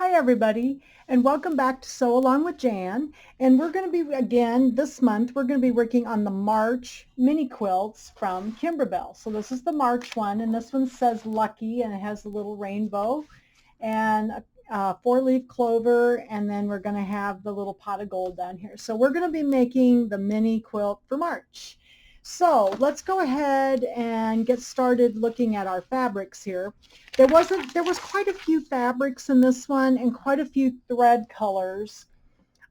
Hi everybody, and welcome back to Sew Along with Jan. And we're going to be, again, this month, we're going to be working on the March mini quilts from Kimberbell. So this is the March one, and this one says Lucky, and it has a little rainbow and a four-leaf clover, and then we're going to have the little pot of gold down here. So we're going to be making the mini quilt for March. So let's go ahead and get started looking at our fabrics here. There was quite a few fabrics in this one and quite a few thread colors.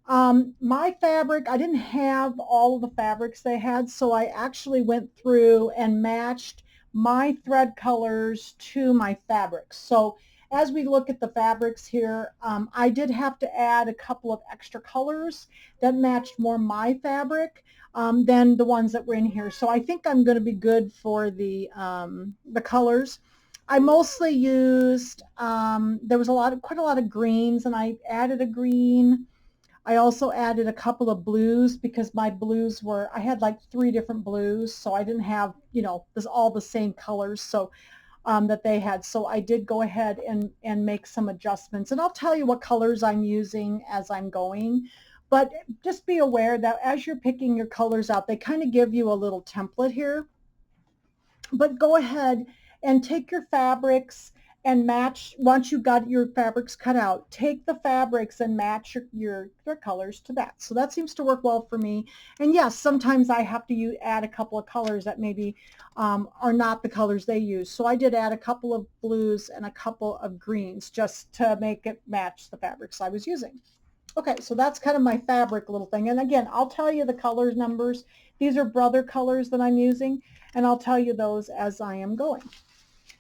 My fabric, I didn't have all of the fabrics they had, so I actually went through and matched my thread colors to my fabrics. So as we look at the fabrics here, I did have to add a couple of extra colors that matched more my fabric than the ones that were in here. So I think I'm going to be good for the colors. I mostly used, there was quite a lot of greens, and I added a green. I also added a couple of blues because my blues were, I had like 3 different blues, so I didn't have, this all the same colors so that they had. So I did go ahead and make some adjustments. And I'll tell you what colors I'm using as I'm going. But just be aware that as you're picking your colors out, they kind of give you a little template here. But go ahead and take your fabrics and match, once you've got your fabrics cut out, take the fabrics and match your colors to that. So that seems to work well for me. And yes, sometimes I have to add a couple of colors that maybe are not the colors they use. So I did add a couple of blues and a couple of greens just to make it match the fabrics I was using. Okay, so that's kind of my fabric little thing. And again, I'll tell you the colors numbers. These are brother colors that I'm using, and I'll tell you those as I am going.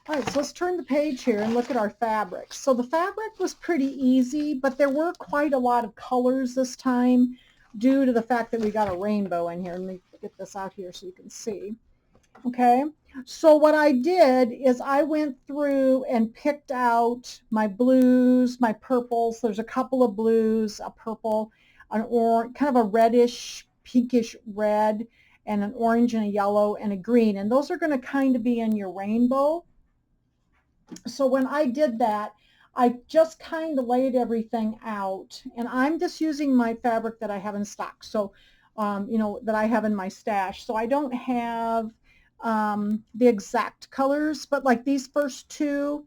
All right, so let's turn the page here and look at our fabrics. So the fabric was pretty easy, but there were quite a lot of colors this time due to the fact that we got a rainbow in here. Let me get this out here so you can see. Okay, so what I did is I went through and picked out my blues, my purples. There's a couple of blues, a purple, an orange, kind of a reddish, pinkish red, and an orange and a yellow and a green. And those are going to kind of be in your rainbow. So when I did that, I just kind of laid everything out. And I'm just using my fabric that I have in stock. So, that I have in my stash. So I don't have the exact colors, but like these first 2,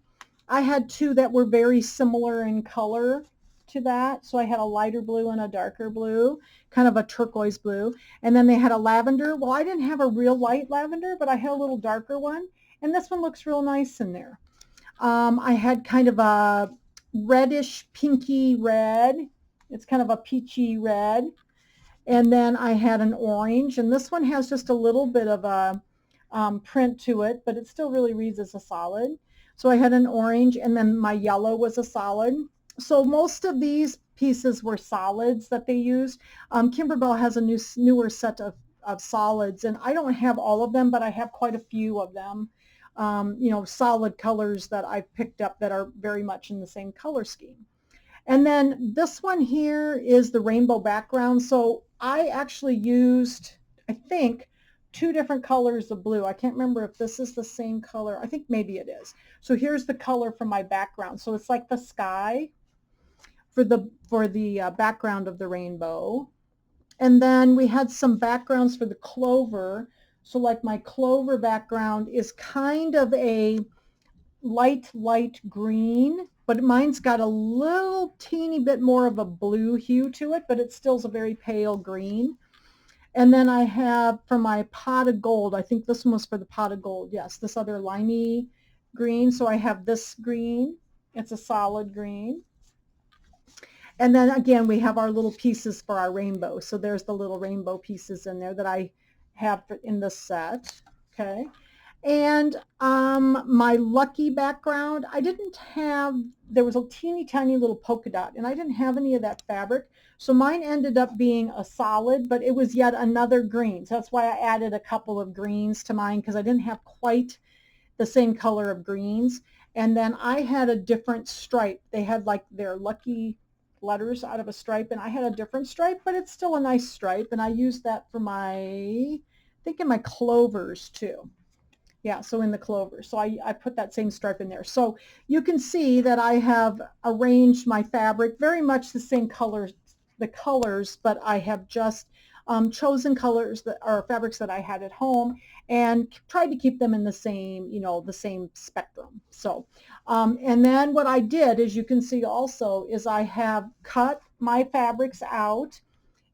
I had 2 that were very similar in color to that. So I had a lighter blue and a darker blue, kind of a turquoise blue. And then they had a lavender. Well, I didn't have a real light lavender, but I had a little darker one. And this one looks real nice in there. I had kind of a reddish pinky red. It's kind of a peachy red. And then I had an orange, and this one has just a little bit of a print to it, but it still really reads as a solid. So I had an orange, and then my yellow was a solid. So most of these pieces were solids that they used. Kimberbell has a newer set of solids, and I don't have all of them, but I have quite a few of them. Solid colors that I've picked up that are very much in the same color scheme. And then this one here is the rainbow background. So I actually used, I think, 2 different colors of blue. I can't remember if this is the same color. I think maybe it is. So here's the color for my background. So it's like the sky for the background of the rainbow. And then we had some backgrounds for the clover. So like my clover background is kind of a light green, but mine's got a little teeny bit more of a blue hue to it, but it still is a very pale green. And then I have for my pot of gold, I think this one was for the pot of gold, yes, this other limey green. So I have this green. It's a solid green. And then again, we have our little pieces for our rainbow. So there's the little rainbow pieces in there that I have in this set. Okay. And my lucky background, I didn't have, there was a teeny tiny little polka dot, and I didn't have any of that fabric. So mine ended up being a solid, but it was yet another green. So that's why I added a couple of greens to mine, because I didn't have quite the same color of greens. And then I had a different stripe. They had like their lucky letters out of a stripe, and I had a different stripe, but it's still a nice stripe. And I used that for my, I think in my clovers too. Yeah, so in the Clover. So I put that same stripe in there. So you can see that I have arranged my fabric very much the same colors, but I have just chosen colors that are fabrics that I had at home and tried to keep them in the same, the same spectrum. So, and then what I did, as you can see also, is I have cut my fabrics out.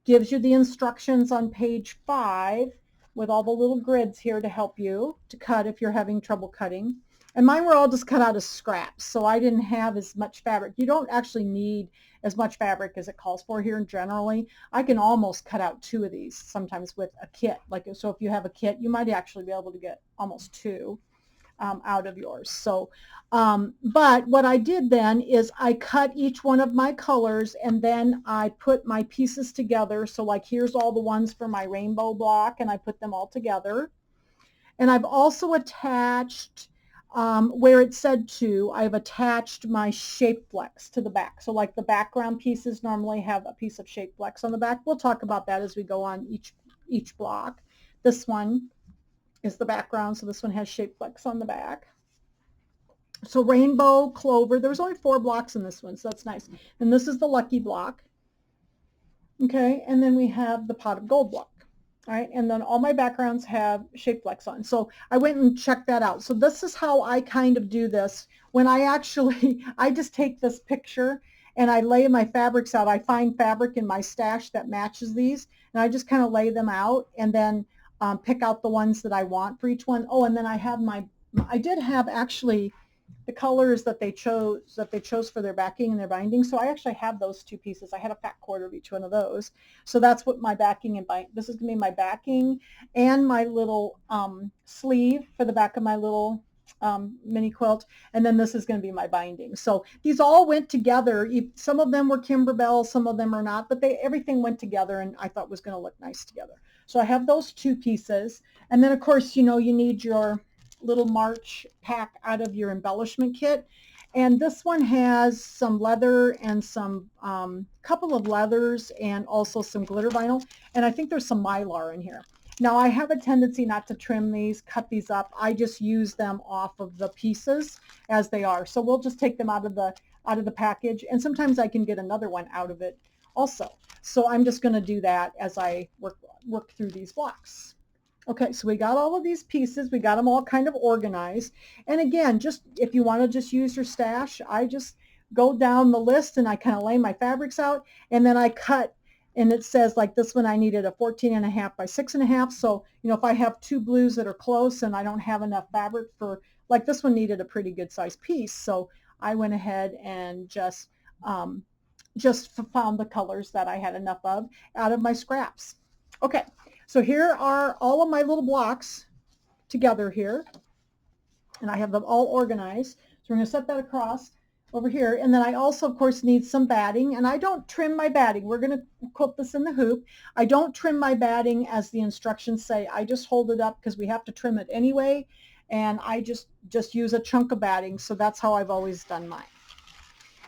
Gives you the instructions on page 5 with all the little grids here to help you to cut if you're having trouble cutting. And mine were all just cut out of scraps, so I didn't have as much fabric. You don't actually need as much fabric as it calls for here generally. I can almost cut out 2 of these sometimes with a kit. Like, so if you have a kit, you might actually be able to get almost 2 out of yours. So, but what I did then is I cut each one of my colors and then I put my pieces together. So like here's all the ones for my rainbow block and I put them all together. And I've also attached, where it said to, I've attached my shape flex to the back. So like the background pieces normally have a piece of shape flex on the back. We'll talk about that as we go on each block. This one is the background, so this one has shape flex on the back. So rainbow, clover, there's only 4 blocks in this one, so that's nice. And this is the lucky block. Okay, and then we have the pot of gold block. All right, and then all my backgrounds have shape flex on. So I went and checked that out. So this is how I kind of do this. When I actually, I just take this picture and I lay my fabrics out. I find fabric in my stash that matches these, and I just kind of lay them out and then pick out the ones that I want for each one. Oh, and then I have I did have actually the colors that they chose for their backing and their binding. So I actually have those 2 pieces. I had a fat quarter of each one of those. So that's what my backing and this is going to be my backing and my little sleeve for the back of my little mini quilt. And then this is going to be my binding. So these all went together. Some of them were Kimberbell, some of them are not, but everything went together and I thought was going to look nice together. So I have those 2 pieces. And then of course, you need your little March pack out of your embellishment kit. And this one has some leather and some couple of leathers and also some glitter vinyl. And I think there's some mylar in here. Now I have a tendency not to trim these, cut these up. I just use them off of the pieces as they are. So we'll just take them out of the package. And sometimes I can get another one out of it also. So I'm just going to do that as I work through these blocks. Okay, so we got all of these pieces. We got them all kind of organized. And again, just if you want to just use your stash, I just go down the list and I kind of lay my fabrics out and then I cut. And it says like this one I needed a 14.5 by 6.5. So, if I have 2 blues that are close and I don't have enough fabric for, like this one needed a pretty good size piece. So I went ahead and just found the colors that I had enough of out of my scraps. Okay. So here are all of my little blocks together here, and I have them all organized. So we're going to set that across over here, and then I also, of course, need some batting, and I don't trim my batting. We're going to quilt this in the hoop. I don't trim my batting as the instructions say. I just hold it up because we have to trim it anyway, and I just use a chunk of batting, so that's how I've always done mine.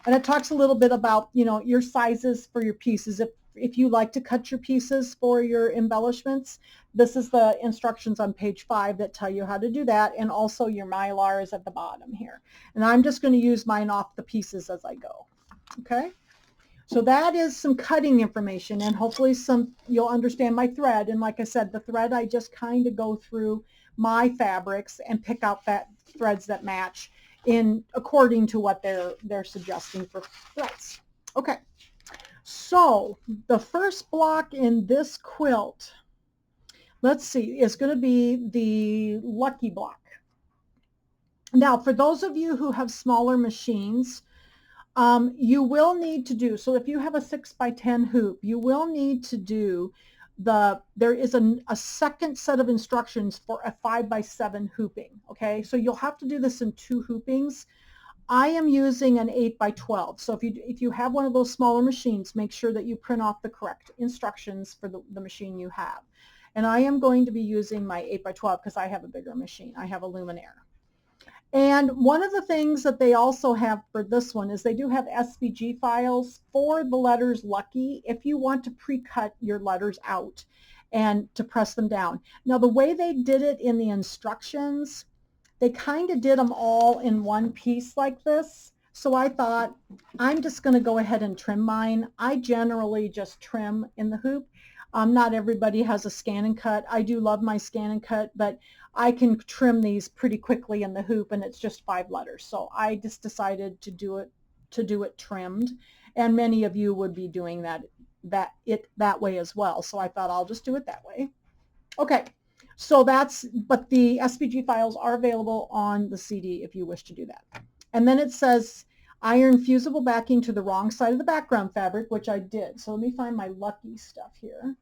And it talks a little bit about, your sizes for your pieces. If you like to cut your pieces for your embellishments, this is the instructions on page 5 that tell you how to do that. And also your mylar is at the bottom here. And I'm just going to use mine off the pieces as I go. Okay. So that is some cutting information, and hopefully you'll understand my thread. And like I said, the thread, I just kind of go through my fabrics and pick out threads that match according to what they're suggesting for threads. Okay. So the first block in this quilt, let's see, is going to be the lucky block. Now, for those of you who have smaller machines, you will need to do, so if you have a 6x10 hoop, you will need to do there is a second set of instructions for a 5x7 hooping. Okay, so you'll have to do this in 2 hoopings. I am using an 8x12. So if you have one of those smaller machines, make sure that you print off the correct instructions for the machine you have. And I am going to be using my 8x12 because I have a bigger machine. I have a Luminaire. And one of the things that they also have for this one is they do have SVG files for the letters Lucky if you want to pre-cut your letters out and to press them down. Now the way they did it in the instructions they kind of did them all in one piece like this. So I thought, I'm just going to go ahead and trim mine. I generally just trim in the hoop. Not everybody has a scan and cut. I do love my scan and cut, but I can trim these pretty quickly in the hoop, and it's just 5 letters. So I just decided to do it trimmed, and many of you would be doing that way as well. So I thought I'll just do it that way. Okay, so but the SVG files are available on the CD if you wish to do that. And then it says iron fusible backing to the wrong side of the background fabric, which I did. So let me find my Lucky stuff here.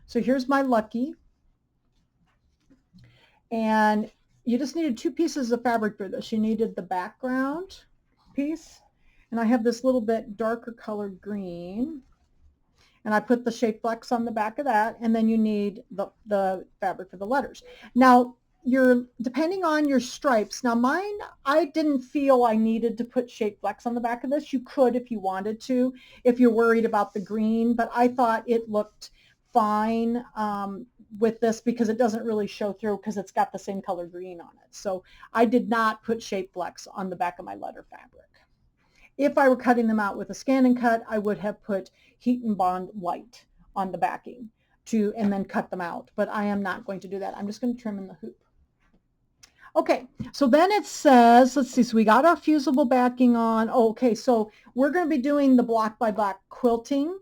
So here's my Lucky. And you just needed 2 pieces of fabric for this. You needed the background piece, and I have this little bit darker colored green. And I put the shape flex on the back of that, and then you need the fabric for the letters. Now, depending on your stripes. Now mine, I didn't feel I needed to put shape flex on the back of this. You could if you wanted to, if you're worried about the green, but I thought it looked fine with this because it doesn't really show through because it's got the same color green on it. So I did not put shape flex on the back of my letter fabric. If I were cutting them out with a scan and cut, I would have put heat and bond white on the backing and then cut them out. But I am not going to do that. I'm just going to trim in the hoop. Okay, so then it says, let's see, so we got our fusible backing on. Oh, okay, so we're going to be doing the block by block quilting.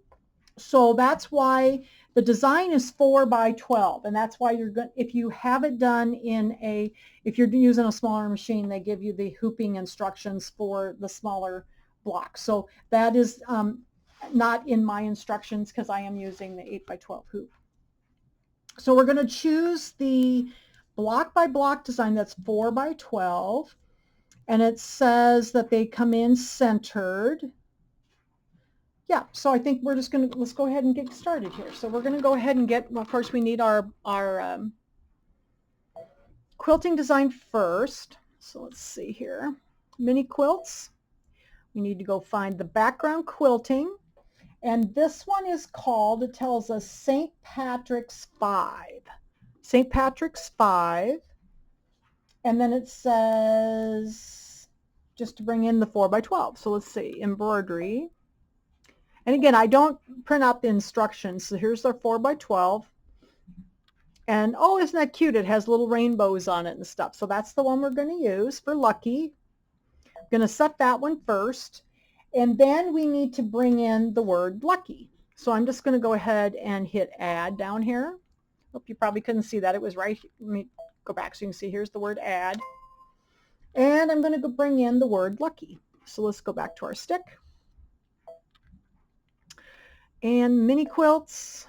So that's why the design is 4 by 12, and that's why you're going. If you have it done if you're using a smaller machine, they give you the hooping instructions for the smaller block. So that is not in my instructions because I am using the 8 by 12 hoop. So we're going to choose the block by block design that's 4 by 12, and it says that they come in centered. Yeah, so I think we're just going to, let's go ahead and get started here. So we're going to go ahead and well, of course we need our quilting design first. So let's see here. Mini quilts. We need to go find the background quilting. And this one is called, it tells us St. Patrick's 5. St. Patrick's 5. And then it says, just to bring in the 4 by 12. So let's see, embroidery. And again, I don't print out the instructions. So here's our 4 by 12. And oh, isn't that cute? It has little rainbows on it and stuff. So that's the one we're going to use for Lucky. I'm going to set that one first. And then we need to bring in the word Lucky. So I'm just going to go ahead and hit add down here. Hope you probably couldn't see that. It was right. Let me go back so you can see. Here's the word add. And I'm going to go bring in the word Lucky. So let's go back to our stick. And mini quilts.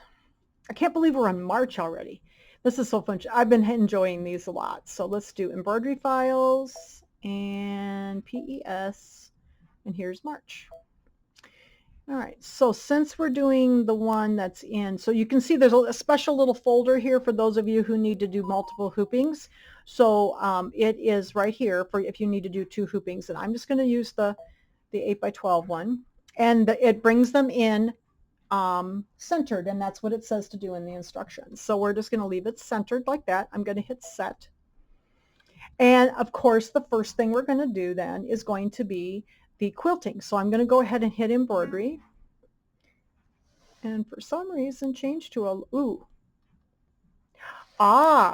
I can't believe we're on March already. This is so fun. I've been enjoying these a lot. So let's do embroidery files and PES, and here's March. All right, so since we're doing the one that's in, so you can see there's a special little folder here for those of you who need to do multiple hoopings. So it is right here for if you need to do 2 hoopings, and I'm just going to use the 8 by 12 one, and it brings them in centered, and that's what it says to do in the instructions. So we're just going to leave it centered like that. I'm going to hit set. And of course, the first thing we're going to do then is going to be the quilting. So I'm going to go ahead and hit embroidery. And for some reason, change to a, ooh.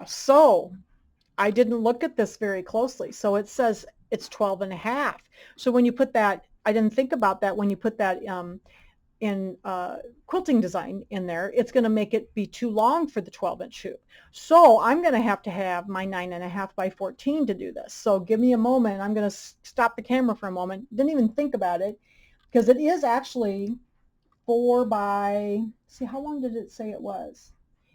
So I didn't look at this very closely. So it says it's 12.5. So when you put that, I didn't think about that when you put that in quilting design in there, it's going to make it be too long for the 12-inch hoop. So I'm going to have my 9.5 by 14 to do this. So give me a moment. I'm going to stop the camera for a moment. Didn't even think about it because it is actually 4 by, see, how long did it say it was?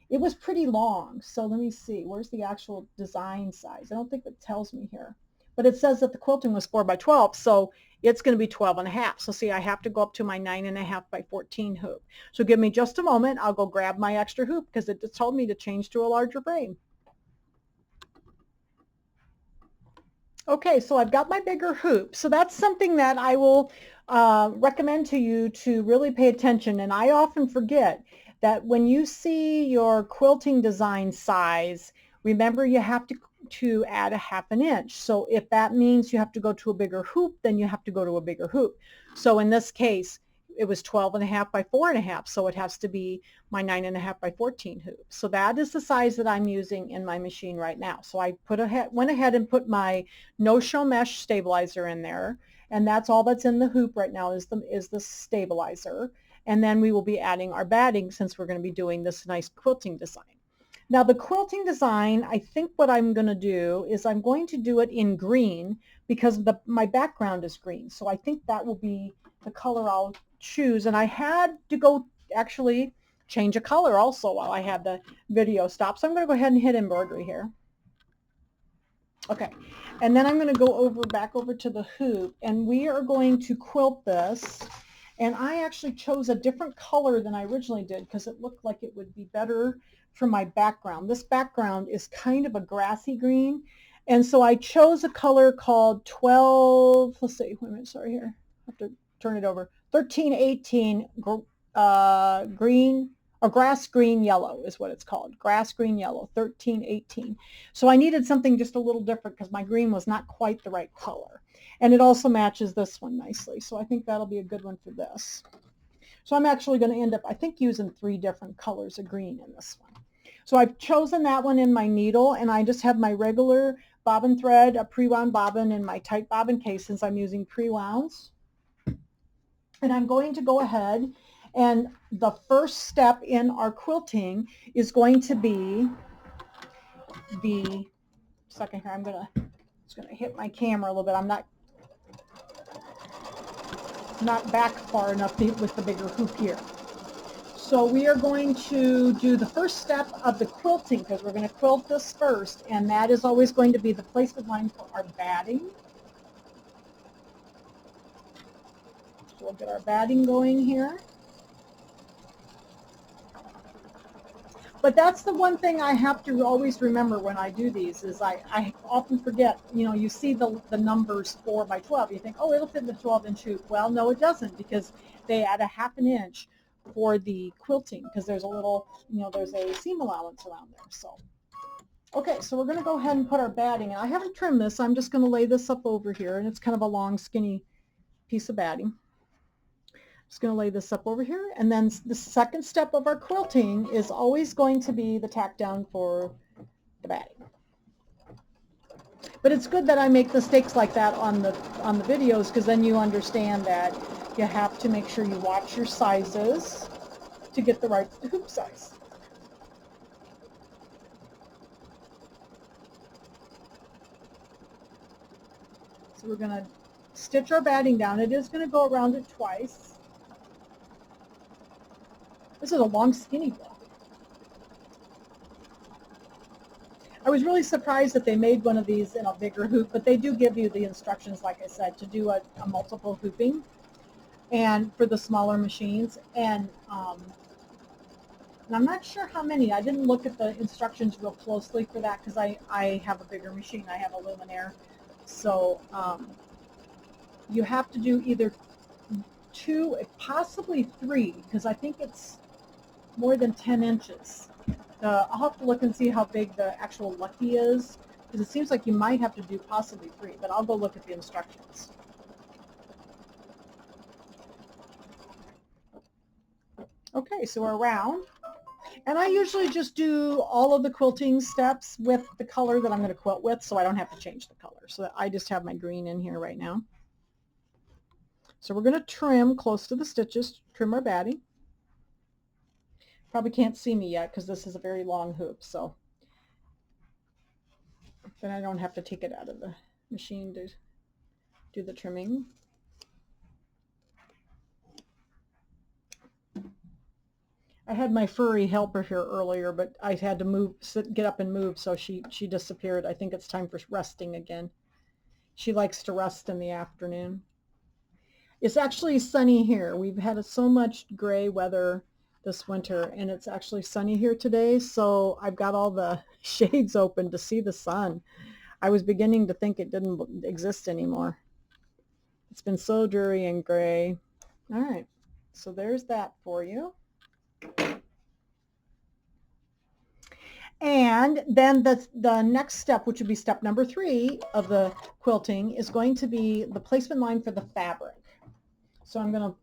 It was pretty long. So let me see. Where's the actual design size? I don't think it tells me here. But it says that the quilting was 4 by 12, so it's going to be 12.5. So see, I have to go up to my 9.5 by 14 hoop. So give me just a moment. I'll go grab my extra hoop because it just told me to change to a larger frame. Okay, so I've got my bigger hoop. So that's something that I will recommend to you to really pay attention. And I often forget that when you see your quilting design size, remember you have to to add a 1/2 inch. So if that means you have to go to a bigger hoop, then you have to go to a bigger hoop. So in this case, it was 12.5 by 4.5, so it has to be my 9.5 by 14 hoop. So that is the size that I'm using in my machine right now. So I went ahead and put my no-show mesh stabilizer in there, and that's all that's in the hoop right now is the stabilizer. And then we will be adding our batting since we're going to be doing this nice quilting design. Now the quilting design, I think what I'm going to do is I'm going to do it in green because my background is green. So I think that will be the color I'll choose. And I had to go actually change a color also while I had the video stop. So I'm going to go ahead and hit embroidery here. Okay, and then I'm going to go back over to the hoop, and we are going to quilt this. And I actually chose a different color than I originally did because it looked like it would be better for my background. This background is kind of a grassy green, and so I chose a color called 12, let's see, wait a minute, sorry here, I have to turn it over, 1318 green, or grass green yellow is what it's called, grass green yellow, 1318. So I needed something just a little different because my green was not quite the right color. And it also matches this one nicely. So I think that'll be a good one for this. So I'm actually going to end up, I think, using 3 different colors of green in this one. So I've chosen that one in my needle, and I just have my regular bobbin thread, a pre-wound bobbin, in my tight bobbin case since I'm using pre-wounds. And I'm going to go ahead, and the first step in our quilting is going to be the second here. I'm just going to hit my camera a little bit. I'm not back far enough with the bigger hoop here. So we are going to do the first step of the quilting because we're going to quilt this first, and that is always going to be the placement line for our batting. So we'll get our batting going here. But that's the one thing I have to always remember when I do these is I often forget, you see the numbers 4 by 12. You think, oh, it'll fit in the 12-inch hoop. Well, no, it doesn't because they add a 1/2 inch for the quilting because there's a little, there's a seam allowance around there. So, okay, so we're going to go ahead and put our batting in. I haven't trimmed this. I'm just going to lay this up over here, and it's kind of a long, skinny piece of batting. Just going to lay this up over here, and then the second step of our quilting is always going to be the tack down for the batting. But it's good that I make mistakes like that on the videos because then you understand that you have to make sure you watch your sizes to get the right hoop size. So we're going to stitch our batting down. It is going to go around it twice. This is a long, skinny block. I was really surprised that they made one of these in a bigger hoop, but they do give you the instructions, like I said, to do a multiple hooping and for the smaller machines. And I'm not sure how many. I didn't look at the instructions real closely for that because I have a bigger machine. I have a luminaire. So you have to do either 2, possibly 3, because I think it's more than 10 inches. I'll have to look and see how big the actual lucky is, because it seems like you might have to do possibly 3, but I'll go look at the instructions. Okay, so we're around, and I usually just do all of the quilting steps with the color that I'm going to quilt with, so I don't have to change the color. So I just have my green in here right now. So we're going to trim close to the stitches, trim our batting. Probably can't see me yet because this is a very long hoop, so then I don't have to take it out of the machine to do the trimming. I had my furry helper here earlier, but I had to get up and move, so she disappeared. I think it's time for resting again. She likes to rest in the afternoon. It's actually sunny here. We've had so much gray weather this winter, and it's actually sunny here today, so I've got all the shades open to see the sun. I was beginning to think it didn't exist anymore. It's been so dreary and gray. All right, so there's that for you. And then the next step, which would be step number 3 of the quilting, is going to be the placement line for the fabric. So I'm going to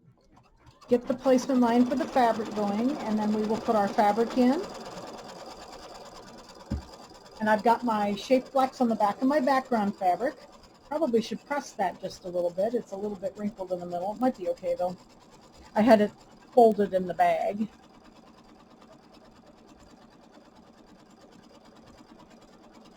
get the placement line for the fabric going, and then we will put our fabric in. And I've got my shape flex on the back of my background fabric. Probably should press that just a little bit. It's a little bit wrinkled in the middle. It might be okay though. I had it folded in the bag.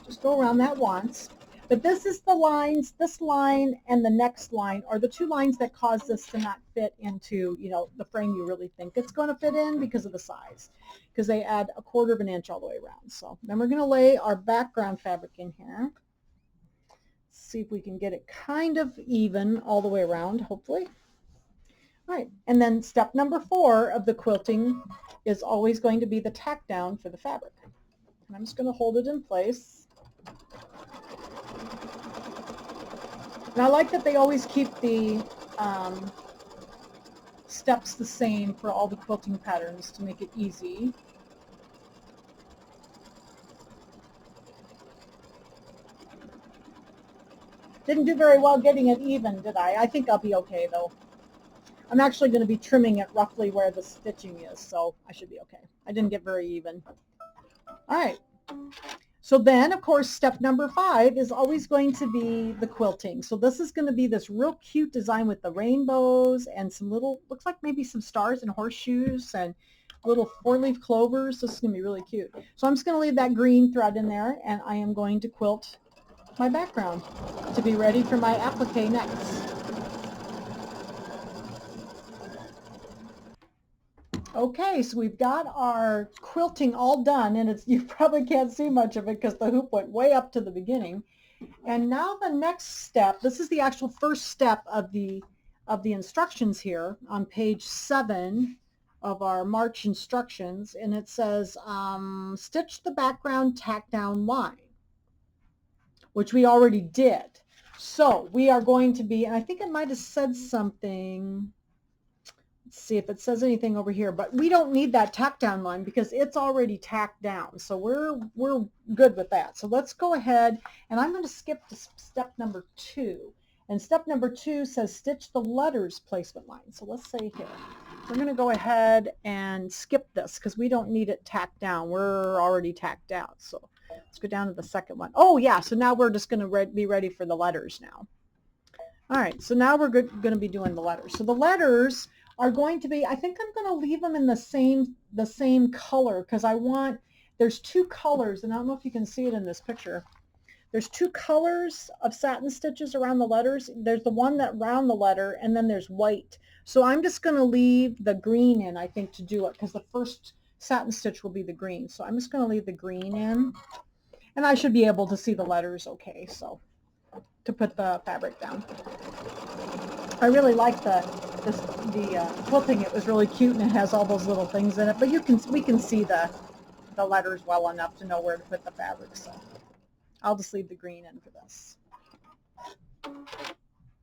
Just go around that once. But this is the lines, this line and the next line are the 2 lines that cause this to not fit into, you know, the frame you really think it's going to fit in because of the size. Because they add 1/4 of an inch all the way around. So then we're going to lay our background fabric in here. See if we can get it kind of even all the way around, hopefully. All right, and then step number 4 of the quilting is always going to be the tack down for the fabric. And I'm just going to hold it in place. And I like that they always keep the steps the same for all the quilting patterns to make it easy. Didn't do very well getting it even, did I? I think I'll be okay though. I'm actually going to be trimming it roughly where the stitching is, so I should be okay. I didn't get very even. All right. So then, of course, step number 5 is always going to be the quilting. So this is going to be this real cute design with the rainbows and some little, looks like maybe some stars and horseshoes and little 4-leaf clovers. This is going to be really cute. So I'm just going to leave that green thread in there, and I am going to quilt my background to be ready for my applique next. Okay, so we've got our quilting all done, and you probably can't see much of it because the hoop went way up to the beginning. And now the next step, this is the actual first step of the instructions here on page 7 of our March instructions, and it says stitch the background tack down line, which we already did. So we are going to be, and I think it might have said something. Let's see if it says anything over here, but we don't need that tack down line because it's already tacked down. So we're good with that. So let's go ahead, and I'm going to skip to step number 2. And step number 2 says stitch the letters placement line. So let's say here, we're going to go ahead and skip this because we don't need it tacked down. We're already tacked out. So let's go down to the second one. Oh yeah, so now we're just going to be ready for the letters now. All right, so now we're going to be doing the letters. So the letters are going to be, I think I'm going to leave them in the same color because there's 2 colors, and I don't know if you can see it in this picture. There's 2 colors of satin stitches around the letters. There's the one that around the letter, and then there's white. So I'm just going to leave the green in, I think, to do it because the first satin stitch will be the green. So I'm just going to leave the green in, and I should be able to see the letters okay, so to put the fabric down. I really like the quilting. It was really cute, and it has all those little things in it, but we can see the letters well enough to know where to put the fabric, so I'll just leave the green in for this.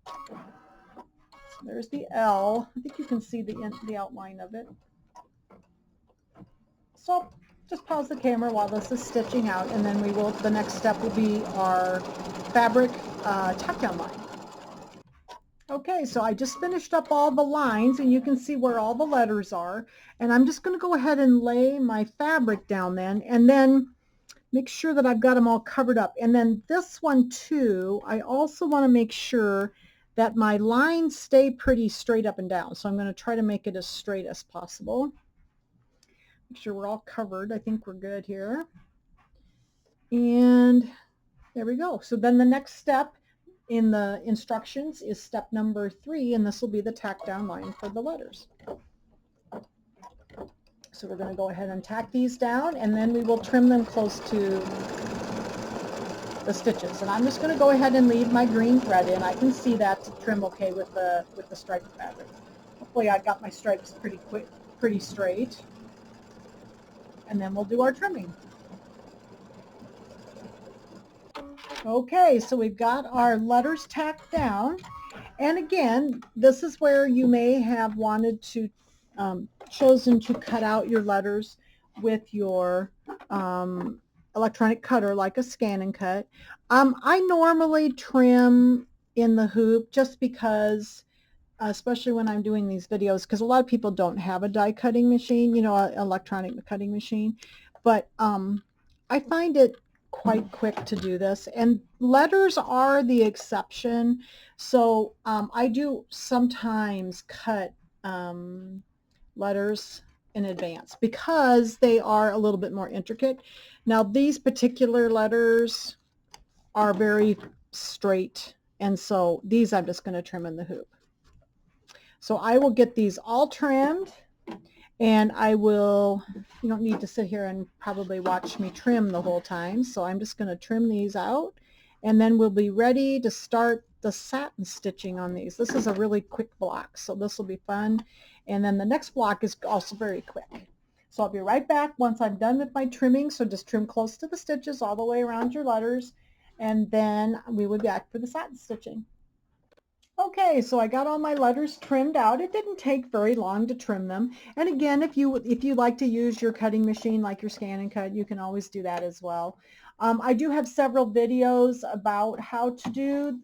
So there's the L. I think you can see the outline of it. So I'll just pause the camera while this is stitching out, and then the next step will be our fabric tack down line. Okay, so I just finished up all the lines, and you can see where all the letters are, and I'm just going to go ahead and lay my fabric down then, and then make sure that I've got them all covered up. And then this one too, I also want to make sure that my lines stay pretty straight up and down, so I'm going to try to make it as straight as possible. Make sure we're all covered. I think we're good here. And there we go. So then the next step in the instructions is step number 3, and this will be the tack down line for the letters. So we're going to go ahead and tack these down, and then we will trim them close to the stitches. And I'm just going to go ahead and leave my green thread in. I can see that to trim okay with the striped fabric. Hopefully I got my stripes pretty straight. And then we'll do our trimming. Okay, so we've got our letters tacked down, and again, this is where you may have wanted to chosen to cut out your letters with your electronic cutter like a scan and cut. I normally trim in the hoop just because, especially when I'm doing these videos, because a lot of people don't have a die cutting machine, you know, an electronic cutting machine. But I find it quite quick to do this, and letters are the exception. So I do sometimes cut letters in advance because they are a little bit more intricate. Now these particular letters are very straight, and so these I'm just going to trim in the hoop. So I will get these all trimmed, and I will, you don't need to sit here and probably watch me trim the whole time, so I'm just going to trim these out, and then we'll be ready to start the satin stitching on these. This is a really quick block, so this will be fun, and then the next block is also very quick. So I'll be right back once I'm done with my trimming, so just trim close to the stitches all the way around your letters, and then we will be back for the satin stitching. Okay, so I got all my letters trimmed out. It didn't take very long to trim them. And again, if you like to use your cutting machine like your Scan and Cut, you can always do that as well. I do have several videos about how to do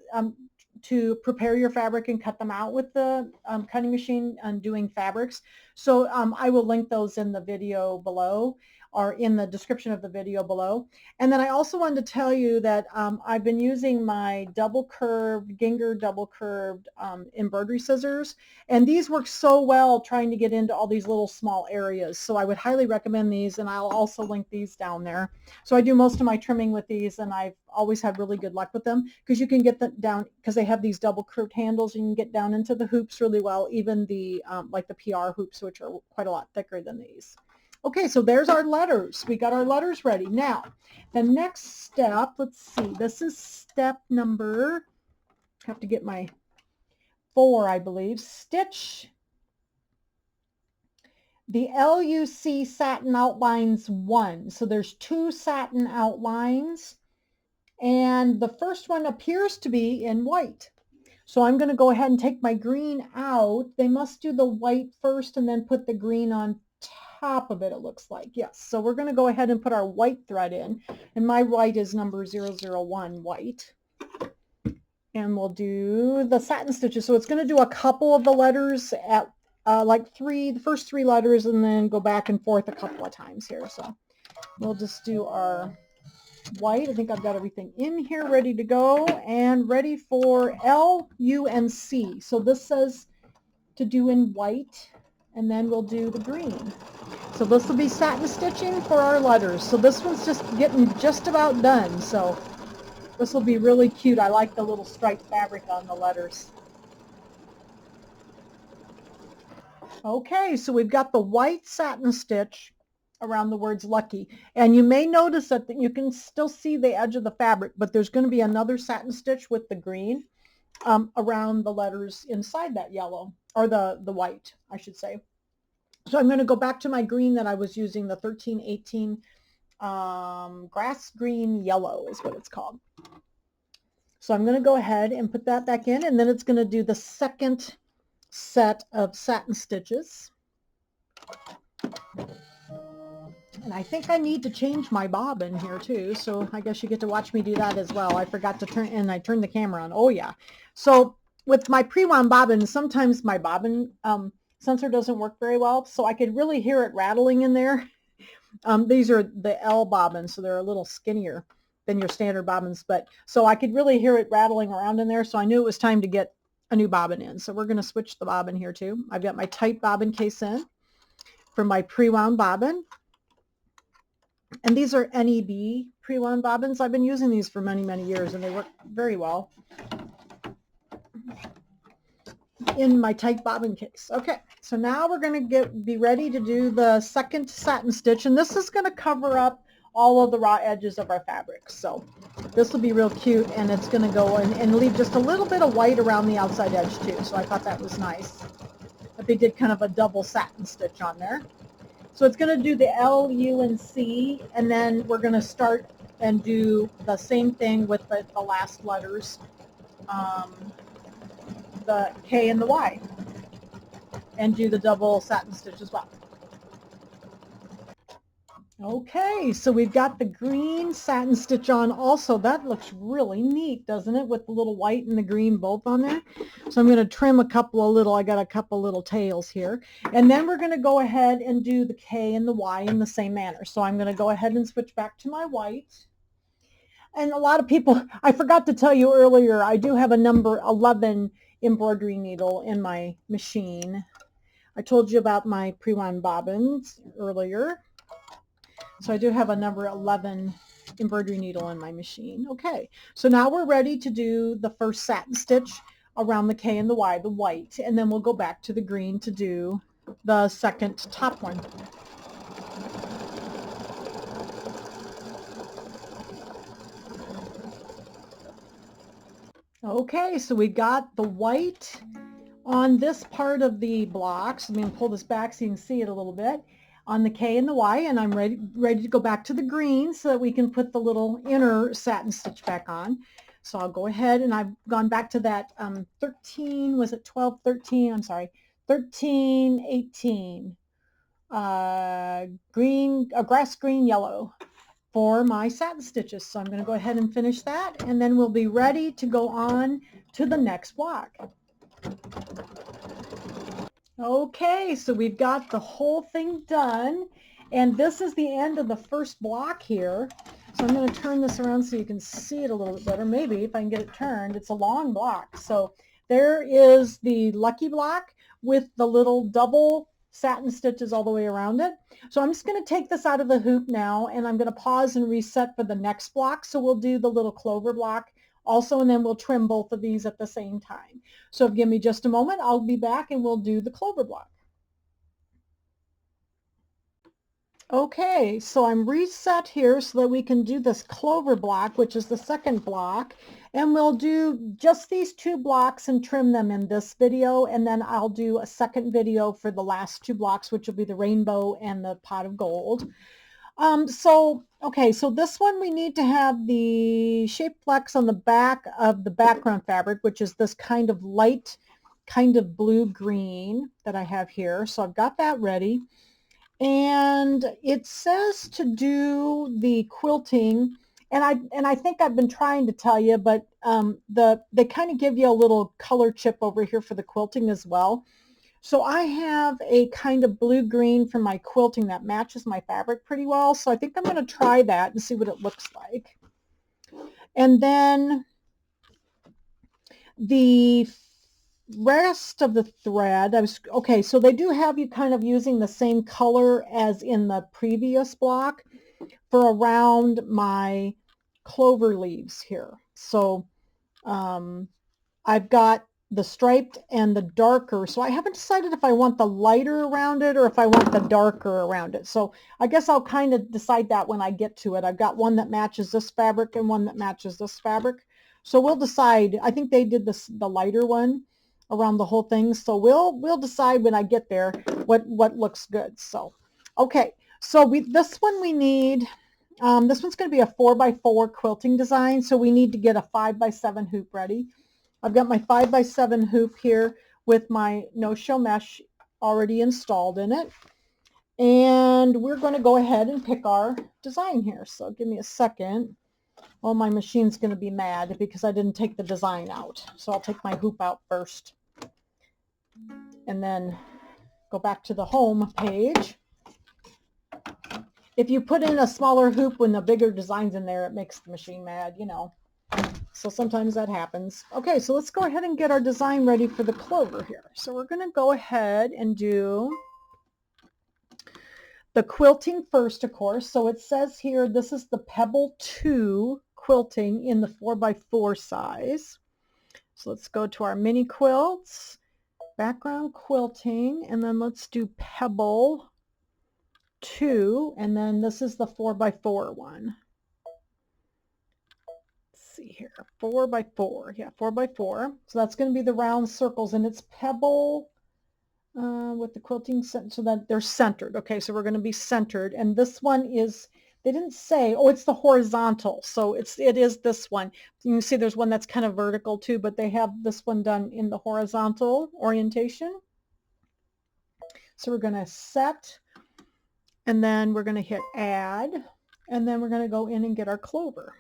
to prepare your fabric and cut them out with the cutting machine and doing fabrics. So I will link those in the video below, or in the description of the video below. And then I also wanted to tell you that I've been using my double curved, Ginger double curved embroidery scissors, and these work so well trying to get into all these little small areas. So I would highly recommend these, and I'll also link these down there. So I do most of my trimming with these, and I've always had really good luck with them because you can get them down, because they have these double curved handles, you can get down into the hoops really well, even the like the PR hoops, which are quite a lot thicker than these. Okay, so there's our letters. We got our letters ready. Now, the next step, let's see, this is step number, I have to get my 4, I believe. Stitch the LUC satin outlines 1. So there's 2 satin outlines, and the first one appears to be in white. So I'm going to go ahead and take my green out. They must do the white first and then put the green on top of it, it looks like. Yes, so we're going to go ahead and put our white thread in, and my white is number 001 white. And we'll do the satin stitches. So it's going to do a couple of the letters at like the first 3 letters, and then go back and forth a couple of times here. So we'll just do our white. I think I've got everything in here ready to go and ready for L, U, and C. So this says to do in white, and then we'll do the green. So this will be satin stitching for our letters. So this one's just getting just about done. So this will be really cute. I like the little striped fabric on the letters. Okay, so we've got the white satin stitch around the words lucky. And you may notice that you can still see the edge of the fabric, but there's going to be another satin stitch with the green around the letters inside that yellow, or the white, I should say. So I'm going to go back to my green that I was using, the 1318 grass green yellow is what it's called. So I'm going to go ahead and put that back in, and then it's going to do the second set of satin stitches. And I think I need to change my bobbin here too, so I guess you get to watch me do that as well. I forgot to turn, and I turned the camera on. Oh yeah. So with my pre-wound bobbin, sometimes my bobbin sensor doesn't work very well, so I could really hear it rattling in there. These are the L bobbins, so they're a little skinnier than your standard bobbins, but so I could really hear it rattling around in there, so I knew it was time to get a new bobbin in. So we're going to switch the bobbin here too. I've got my tight bobbin case in for my pre-wound bobbin. And these are NEB pre-wound bobbins. I've been using these for many, many years, and they work very well in my tight bobbin case. Okay, so now we're going to be ready to do the second satin stitch, and this is going to cover up all of the raw edges of our fabric. So this will be real cute, and it's going to go and leave just a little bit of white around the outside edge too. So I thought that was nice. But they did kind of a double satin stitch on there. So it's going to do the L, U, and C, and then we're going to start and do the same thing with the last letters, the K and the Y, and do the double satin stitch as well. Okay, so we've got the green satin stitch on also. That looks really neat, doesn't it? With the little white and the green both on there. So I'm going to trim a couple of little, I got a couple little tails here. And then we're going to go ahead and do the K and the Y in the same manner. So I'm going to go ahead and switch back to my white. And a lot of people, I forgot to tell you earlier, I do have a number 11 embroidery needle in my machine. I told you about my pre-wound bobbins earlier. So I do have a number 11 embroidery needle in my machine. Okay, so now we're ready to do the first satin stitch around the K and the Y, the white, and then we'll go back to the green to do the second top one. Okay, so we got the white on this part of the blocks. I'm going to pull this back so you can see it a little bit on the K and the Y, and I'm ready to go back to the green so that we can put the little inner satin stitch back on. So I'll go ahead, and I've gone back to that 13, was it 12, 13? I'm sorry, 13, 18, green, grass green, yellow for my satin stitches. So I'm going to go ahead and finish that, and then we'll be ready to go on to the next block. Okay, so we've got the whole thing done, and this is the end of the first block here. So I'm going to turn this around so you can see it a little bit better. Maybe if I can get it turned. It's a long block. So there is the lucky block with the little double satin stitches all the way around it. So I'm just going to take this out of the hoop now, and I'm going to pause and reset for the next block. So we'll do the little clover block also, and then we'll trim both of these at the same time. So give me just a moment. I'll be back and we'll do the clover block. Okay, so I'm reset here so that we can do this clover block, which is the second block, and we'll do just these two blocks and trim them in this video, and then I'll do a second video for the last two blocks, which will be the rainbow and the pot of gold. Okay, so this one we need to have the shape flex on the back of the background fabric, which is this kind of light, kind of blue-green that I have here. So I've got that ready. And it says to do the quilting, and I think I've been trying to tell you, but they kind of give you a little color chip over here for the quilting as well. So I have a kind of blue-green for my quilting that matches my fabric pretty well. So I think I'm going to try that and see what it looks like. And then the rest of the thread, okay, so they do have you kind of using the same color as in the previous block for around my clover leaves here. So I've got the striped and the darker. So I haven't decided if I want the lighter around it or if I want the darker around it. So I guess I'll kind of decide that when I get to it. I've got one that matches this fabric and one that matches this fabric. So we'll decide. I think they did the lighter one around the whole thing. So we'll decide when I get there what looks good. So, okay. So this one we need, this one's going to be a 4x4 quilting design. So we need to get a 5x7 hoop ready. I've got my 5x7 hoop here with my no-show mesh already installed in it. And we're going to go ahead and pick our design here. So give me a second. Well, my machine's going to be mad because I didn't take the design out. So I'll take my hoop out first. And then go back to the home page. If you put in a smaller hoop when the bigger design's in there, it makes the machine mad, you know. So sometimes that happens. Okay, so let's go ahead and get our design ready for the clover here. So we're going to go ahead and do the quilting first, of course. So it says here, this is the Pebble 2 quilting in the 4x4 size. So let's go to our mini quilts, background quilting, and then let's do Pebble 2, and then this is the 4x4 one. See here, 4x4, yeah, 4x4. So that's going to be the round circles, and it's Pebble with the quilting so that they're centered. Okay, so we're going to be centered, and this one is, they didn't say, oh, it's the horizontal, so it is this one. You can see there's one that's kind of vertical too, but they have this one done in the horizontal orientation. So we're going to set, And then we're going to hit add, and then we're going to go in and get our Clover.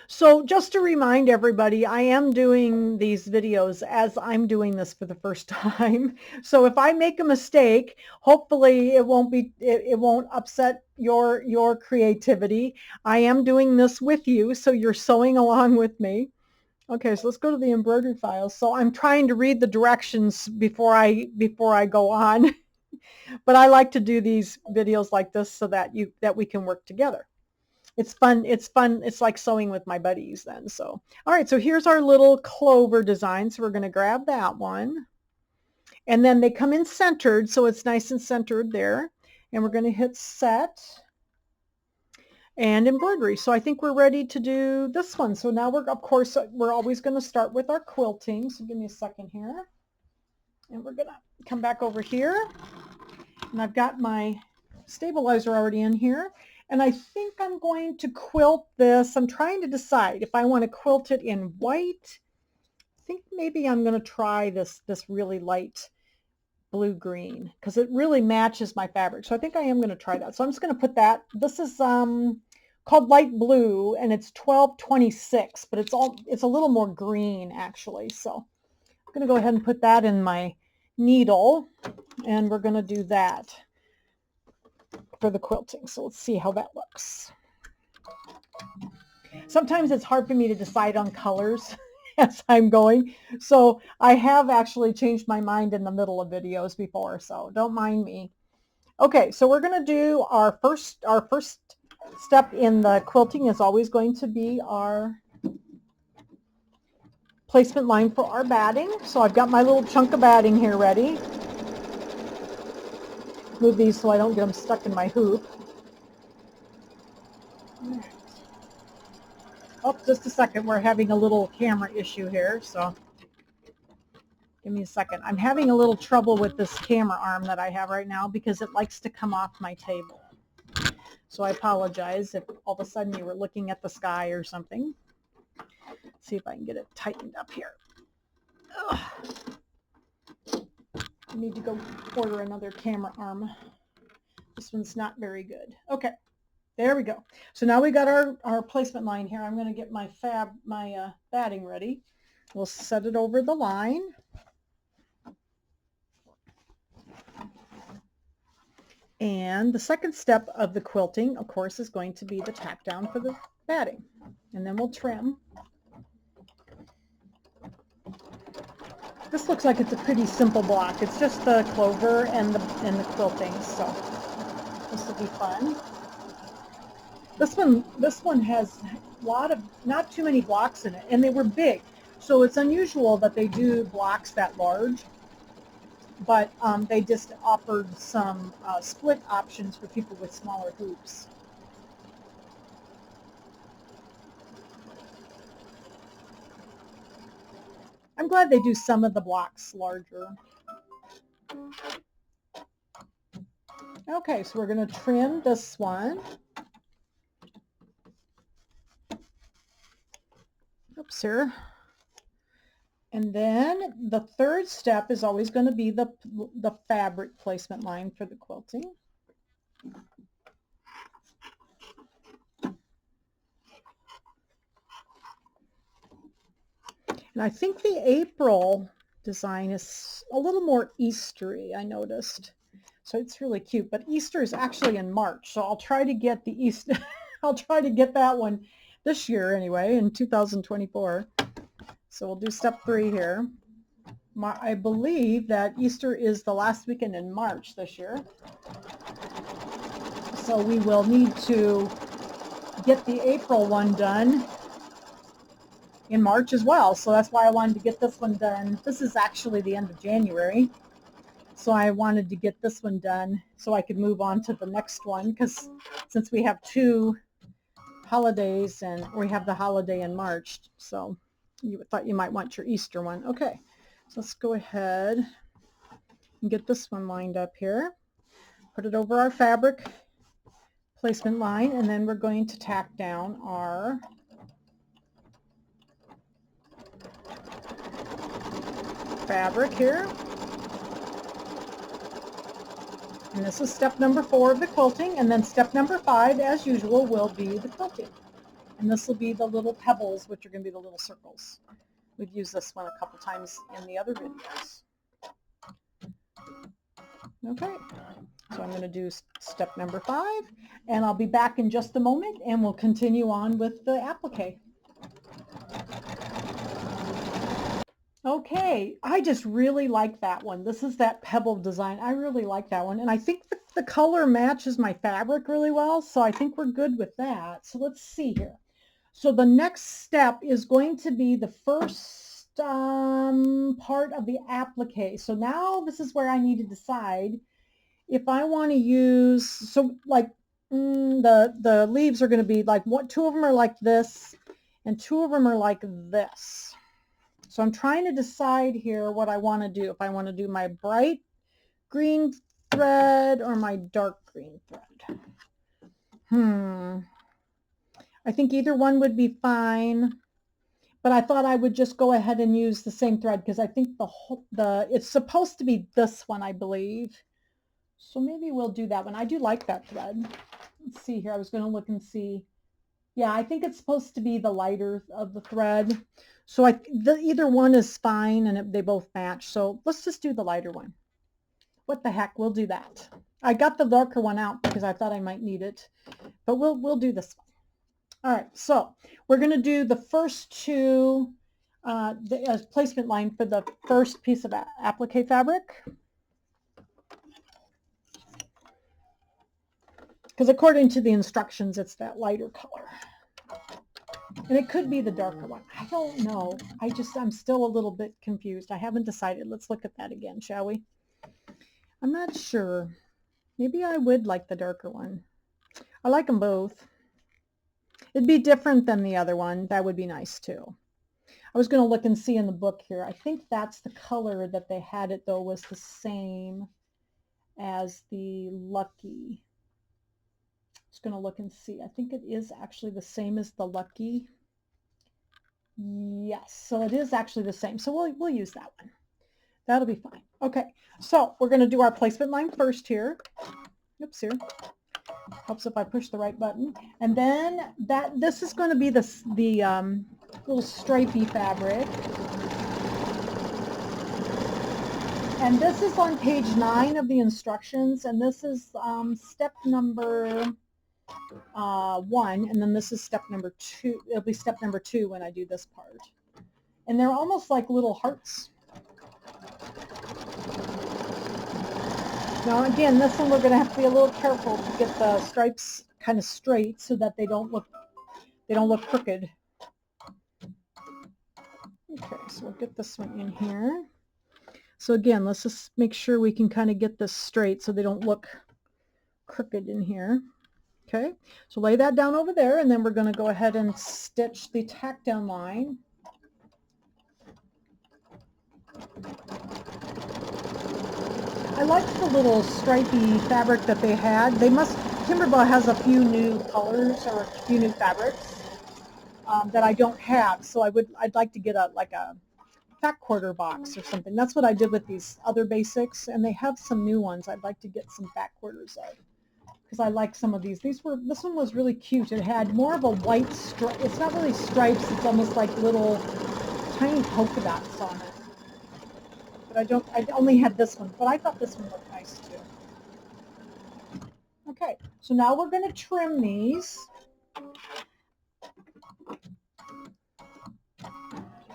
So just to remind everybody, I am doing these videos as I'm doing this for the first time. So if I make a mistake, hopefully it won't upset your creativity. I am doing this with you, so you're sewing along with me. Okay, so let's go to the embroidery file. So I'm trying to read the directions before I go on. But I like to do these videos like this so that we can work together. It's fun. It's fun. It's like sewing with my buddies then. So, all right. So here's our little Clover design. So we're going to grab that one. And then they come in centered. So it's nice and centered there. And we're going to hit set and embroidery. So I think we're ready to do this one. So now of course, we're always going to start with our quilting. So give me a second here. And we're going to come back over here. And I've got my stabilizer already in here. And I think I'm going to quilt this. I'm trying to decide if I want to quilt it in white. I think maybe I'm going to try this really light blue-green because it really matches my fabric. So I think I am going to try that. So I'm just going to put that. This is called light blue, and it's 1226, but it's a little more green actually. So I'm going to go ahead and put that in my needle, and we're going to do that for the quilting. So let's see how that looks. Sometimes it's hard for me to decide on colors as I'm going. So I have actually changed my mind in the middle of videos before, so don't mind me. Okay, so we're going to do our first step in the quilting is always going to be our placement line for our batting. So I've got my little chunk of batting here ready. Move these so I don't get them stuck in my hoop. Oh, just a second. We're having a little camera issue here, so give me a second. I'm having a little trouble with this camera arm that I have right now because it likes to come off my table. So I apologize if all of a sudden you were looking at the sky or something. Let's see if I can get it tightened up here. Ugh. I need to go order another camera arm. This one's not very good. Okay. There we go. So now we got our placement line here. I'm going to get my batting ready. We'll set it over the line. And the second step of the quilting, of course, is going to be the tack down for the batting. And then we'll trim. This looks like it's a pretty simple block. It's just the Clover and the quilting. So this will be fun. This one has a lot of, not too many blocks in it, and they were big. So it's unusual that they do blocks that large, but they just offered some split options for people with smaller hoops. I'm glad they do some of the blocks larger. Okay, so we're going to trim this one. Oops, here. And then the third step is always going to be the fabric placement line for the quilting. And I think the April design is a little more Eastery, I noticed. So it's really cute, but Easter is actually in March. So I'll try to get the Easter, I'll try to get that one this year anyway, in 2024. So we'll do step 3 here. I believe that Easter is the last weekend in March this year. So we will need to get the April one done in March as well. So that's why I wanted to get this one done. This is actually the end of January. So I wanted to get this one done so I could move on to the next one, because since we have 2 holidays and we have the holiday in March, so you thought you might want your Easter one. Okay, so let's go ahead and get this one lined up here. Put it over our fabric placement line, and then we're going to tack down our fabric here. And this is step number 4 of the quilting, and then step number 5, as usual, will be the quilting. And this will be the little pebbles, which are going to be the little circles. We've used this one a couple times in the other videos. Okay, so I'm going to do step number 5, and I'll be back in just a moment, and we'll continue on with the applique. Okay, I just really like that one. This is that pebble design. I really like that one, and I think the color matches my fabric really well, so I think we're good with that. So let's see here. So the next step is going to be the first part of the applique. So now this is where I need to decide if I want to use, so like the leaves are going to be like, two of them are like this and 2 of them are like this. So I'm trying to decide here what I want to do. If I want to do my bright green thread or my dark green thread. I think either one would be fine, but I thought I would just go ahead and use the same thread because I think it's supposed to be this one, I believe. So maybe we'll do that one. I do like that thread. Let's see here. I was going to look and see. Yeah, I think it's supposed to be the lighter of the thread. So either one is fine, and they both match. So let's just do the lighter one. What the heck? We'll do that. I got the darker one out because I thought I might need it, but we'll do this one. All right, so we're going to do the first 2 placement line for the first piece of applique fabric. Because according to the instructions, it's that lighter color. And it could be the darker one. I don't know. I'm still a little bit confused. I haven't decided. Let's look at that again, shall we? I'm not sure. Maybe I would like the darker one. I like them both. It'd be different than the other one. That would be nice too. I was going to look and see in the book here. I think that's the color that they had it, though, was the same as the Lucky. I was going to look and see. I think it is actually the same as the Lucky. Yes, so it is actually the same. So we'll use that one. That'll be fine. Okay, so we're going to do our placement line first here. Oops, here. Helps if I push the right button. And then this is going to be the little stripy fabric. And this is on page 9 of the instructions, and this is step number 1, and then this is step number 2. It'll be step number 2 when I do this part. And they're almost like little hearts. Now again, this one we're going to have to be a little careful to get the stripes kind of straight so that they don't look crooked. Okay, so we'll get this one in here. So again, let's just make sure we can kind of get this straight so they don't look crooked in here. Okay, so lay that down over there, and then we're going to go ahead and stitch the tack down line. I liked the little stripy fabric that they had. Kimberbell has a few new colors or a few new fabrics that I don't have, so I'd like to get a fat quarter box or something. That's what I did with these other basics, and they have some new ones I'd like to get some fat quarters of because I like some of these. This one was really cute. It had more of a white stripe. It's not really stripes. It's almost like little tiny polka dots on it. But I only had this one, but I thought this one looked nice too. Okay, so now we're going to trim these. Okay,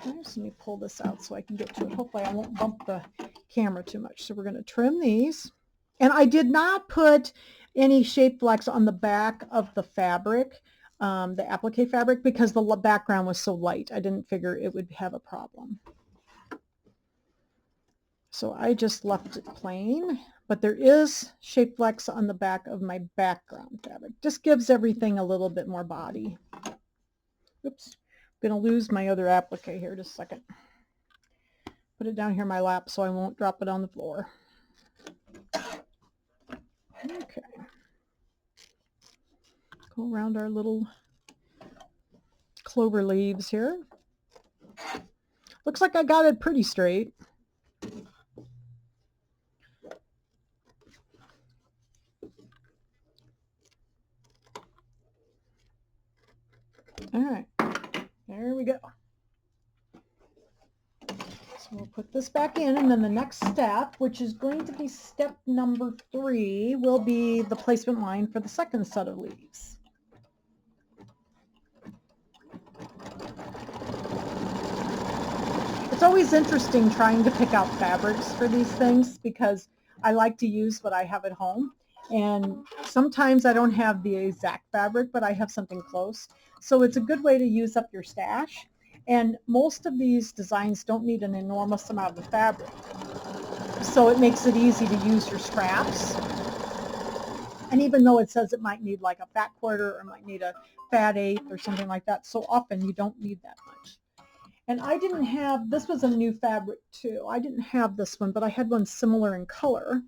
so let me pull this out so I can get to it. Hopefully I won't bump the camera too much. So we're going to trim these. And I did not put any shape flex on the back of the fabric, the applique fabric, because the background was so light. I didn't figure it would have a problem. So I just left it plain, but there is shape flex on the back of my background fabric. Just gives everything a little bit more body. Oops, I'm going to lose my other applique here just a second. Put it down here in my lap so I won't drop it on the floor. Okay. Go around our little clover leaves here. Looks like I got it pretty straight. All right, there we go. So we'll put this back in, and then the next step, which is going to be step number 3, will be the placement line for the second set of leaves. It's always interesting trying to pick out fabrics for these things because I like to use what I have at home. And sometimes I don't have the exact fabric, but I have something close. So it's a good way to use up your stash. And most of these designs don't need an enormous amount of fabric. So it makes it easy to use your scraps. And even though it says it might need like a fat quarter or might need a fat eighth or something like that, so often you don't need that much. And I didn't have, this was a new fabric too. I didn't have this one, but I had one similar in color.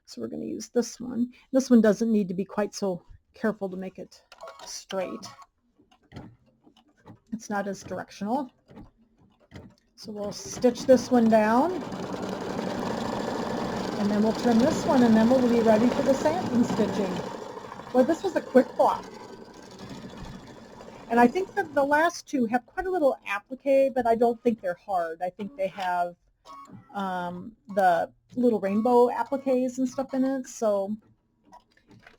So we're going to use this one. This one doesn't need to be quite so careful to make it straight. It's not as directional. So we'll stitch this one down. And then we'll trim this one, and then we'll be ready for the satin stitching. Well, this was a quick block. And I think that the last two have quite a little applique, but I don't think they're hard. I think they have the little rainbow appliques and stuff in it, so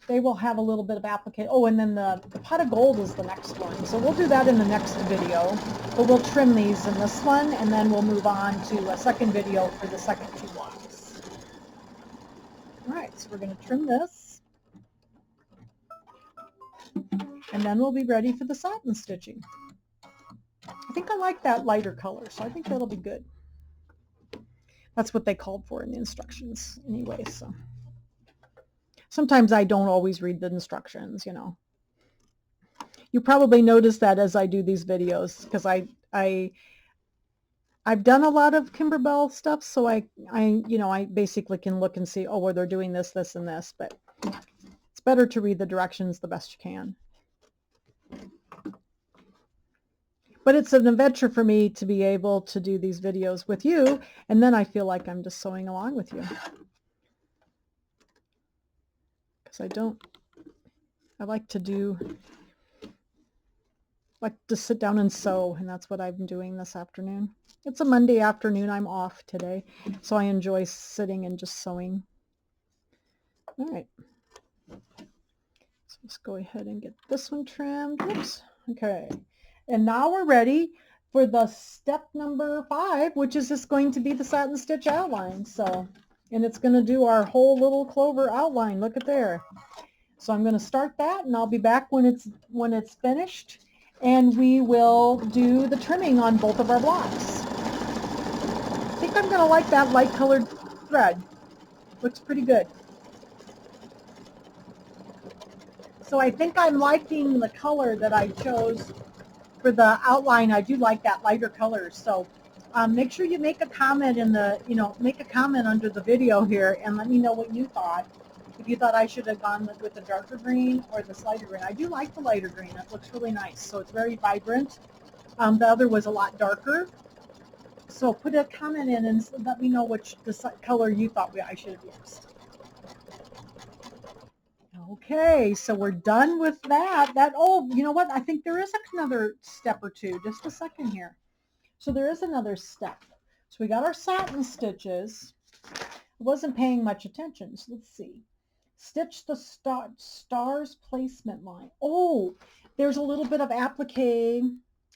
they will have a little bit of applique. Oh, and then the pot of gold is the next one. So we'll do that in the next video, but we'll trim these in this one, and then we'll move on to a second video for the second 2 blocks. All right, so we're going to trim this. And then we'll be ready for the satin stitching. I think I like that lighter color, so I think that'll be good. That's what they called for in the instructions anyway. So sometimes I don't always read the instructions, you know. You probably notice that as I do these videos, because I've done a lot of Kimberbell stuff, so I basically can look and see, oh, well, they're doing this, this, and this, but it's better to read the directions the best you can. But it's an adventure for me to be able to do these videos with you, and then I feel like I'm just sewing along with you. Because I like to sit down and sew, and that's what I've been doing this afternoon. It's a Monday afternoon, I'm off today, so I enjoy sitting and just sewing. All right. So let's go ahead and get this one trimmed. Oops. Okay. And now we're ready for the step number 5, which is just going to be the satin stitch outline. So, and it's going to do our whole little Clover outline. Look at there. So I'm going to start that, and I'll be back when it's finished, and we will do the trimming on both of our blocks. I think I'm going to like that light colored thread. Looks pretty good. So I think I'm liking the color that I chose for the outline. I do like that lighter color. So make sure you make a comment make a comment under the video here and let me know what you thought. If you thought I should have gone with the darker green or this lighter green. I do like the lighter green. It looks really nice. So it's very vibrant. The other was a lot darker. So put a comment in and let me know which color you thought I should have used. Okay, so we're done with that. Oh, you know what? I think there is another step or two. Just a second here. So there is another step. So we got our satin stitches. I wasn't paying much attention, so let's see. Stitch the stars placement line. Oh, there's a little bit of applique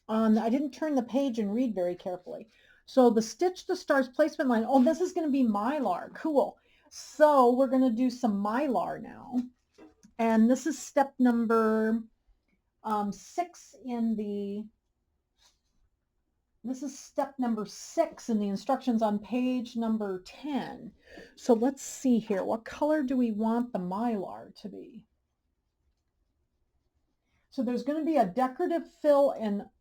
on. I didn't turn the page and read very carefully. So the stitch the stars placement line. Oh, this is going to be Mylar. Cool. So we're going to do some Mylar now. And this is step number 6 in the, this is step number 6 in the instructions on page number 10. So let's see here. What color do we want the Mylar to be? So there's going to be a decorative fill and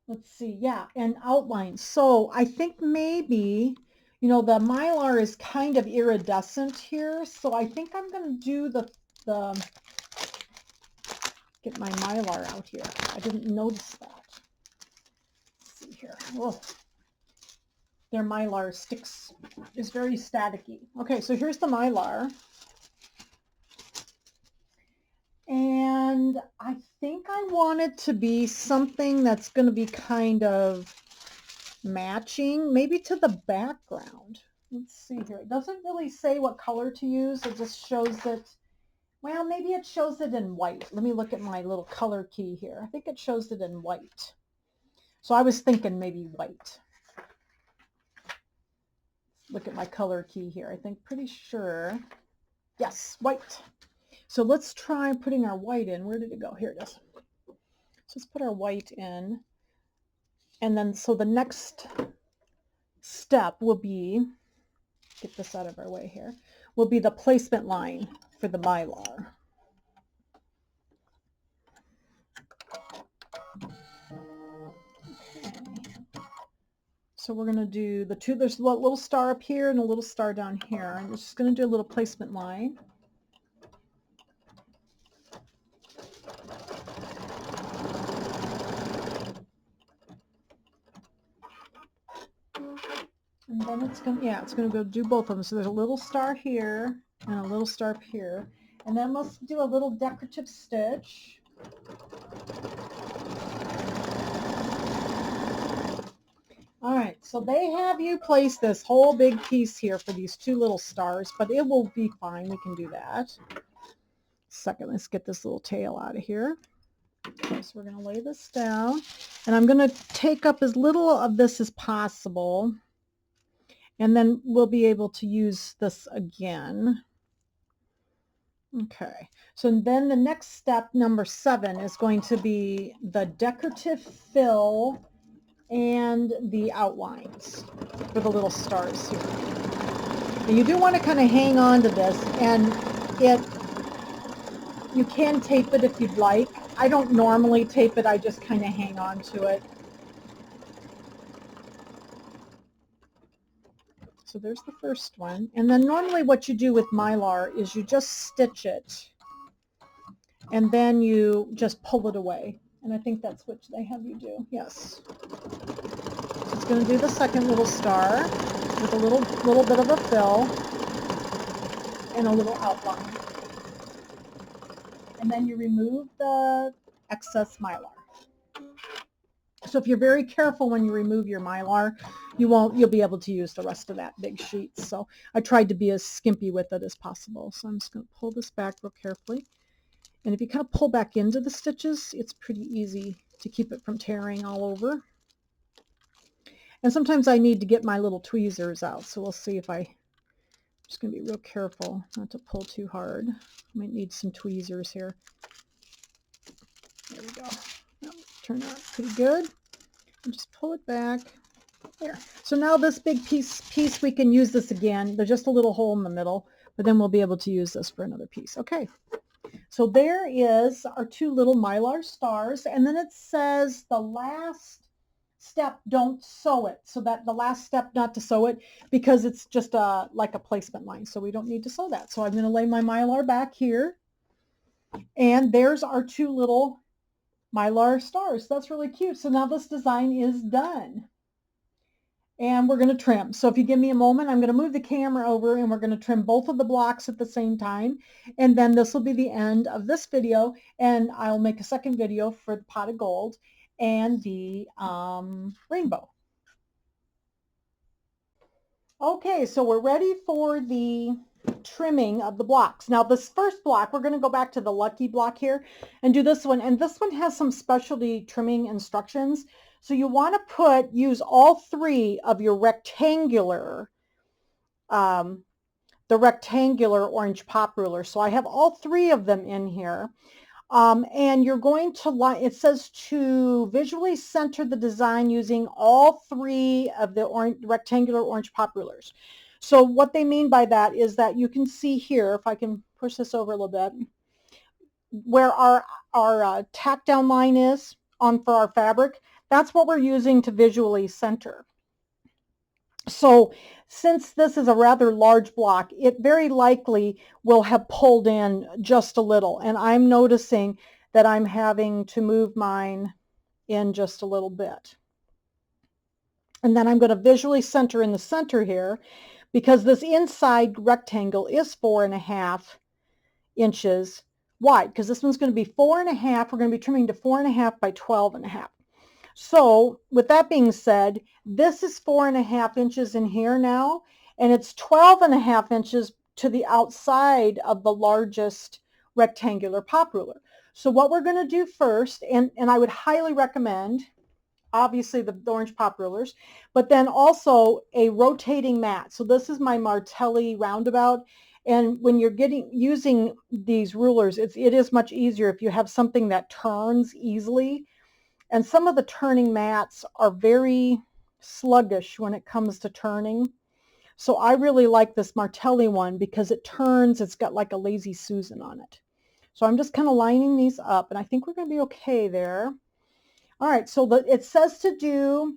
let's see, yeah, and outline. So I think maybe, the Mylar is kind of iridescent here. So I think I'm going to do get my Mylar out here. I didn't notice that. Let's see here. Oh. their Mylar sticks is very staticky. Okay, so here's the Mylar. And I think I want it to be something that's going to be kind of matching, maybe to the background. Let's see here. It doesn't really say what color to use. It just shows it, well, maybe it shows it in white. Let me look at my little color key here. I think it shows it in white. So I was thinking maybe white. Look at my color key here. I think pretty sure, yes, white. So let's try putting our white in. Where did it go? Here it is. So let's put our white in. And then, so the next step will be, get this out of our way here, will be the placement line for the Mylar. So we're going to do the two, there's a little star up here and a little star down here. I'm just going to do a little placement line. And then it's going to, yeah, it's going to go do both of them. So there's a little star here and a little star up here. And then let's do a little decorative stitch. All right, so they have you place this whole big piece here for these two little stars, but it will be fine. We can do that. Second, let's get this little tail out of here. Okay, so we're going to lay this down, and I'm going to take up as little of this as possible, and then we'll be able to use this again. Okay, so then the next step, number 7, is going to be the decorative fill and the outlines for the little stars here. And you do want to kind of hang on to this, and you can tape it if you'd like. I don't normally tape it, I just kind of hang on to it. So there's the first one. And then normally what you do with Mylar is you just stitch it, and then you just pull it away. And I think that's what they have you do. Yes. So it's going to do the second little star with a little bit of a fill and a little outline. And then you remove the excess Mylar. So if you're very careful when you remove your Mylar, you'll be able to use the rest of that big sheet. So I tried to be as skimpy with it as possible. So I'm just going to pull this back real carefully. And if you kind of pull back into the stitches, it's pretty easy to keep it from tearing all over. And sometimes I need to get my little tweezers out. So we'll see if I'm just going to be real careful not to pull too hard. I might need some tweezers here. There we go. That turned out pretty good. And just pull it back. There. So now this big piece, we can use this again. There's just a little hole in the middle, but then we'll be able to use this for another piece. Okay. So there is our two little Mylar stars, and then it says the last step, don't sew it. So that the last step not to sew it, because it's just like a placement line, so we don't need to sew that. So I'm going to lay my Mylar back here, and there's our two little Mylar stars. That's really cute. So now this design is done. And we're going to trim. So if you give me a moment, I'm going to move the camera over, and we're going to trim both of the blocks at the same time. And then this will be the end of this video, and I'll make a second video for the pot of gold and the rainbow. Okay, so we're ready for the trimming of the blocks. Now this first block, we're going to go back to the lucky block here and do this one. And this one has some specialty trimming instructions. So you want to use all 3 of your rectangular, the rectangular orange pop ruler. So I have all 3 of them in here. And you're going to, it says to visually center the design using all 3 of the rectangular orange pop rulers. So what they mean by that is that you can see here, if I can push this over a little bit, where our tack down line is for our fabric. That's what we're using to visually center. So since this is a rather large block, it very likely will have pulled in just a little. And I'm noticing that I'm having to move mine in just a little bit. And then I'm going to visually center in the center here, because this inside rectangle is 4.5 inches wide, because this one's going to be 4.5. We're going to be trimming to 4.5 by 12.5. So with that being said, this is 4.5 inches in here now, and it's 12.5 inches to the outside of the largest rectangular pop ruler. So what we're going to do first, and I would highly recommend, obviously the orange pop rulers, but then also a rotating mat. So this is my Martelli roundabout. And when you're using these rulers, it is much easier if you have something that turns easily. And some of the turning mats are very sluggish when it comes to turning. So I really like this Martelli one because it turns, it's got like a lazy Susan on it. So I'm just kind of lining these up, and I think we're going to be okay there. All right, so it says to do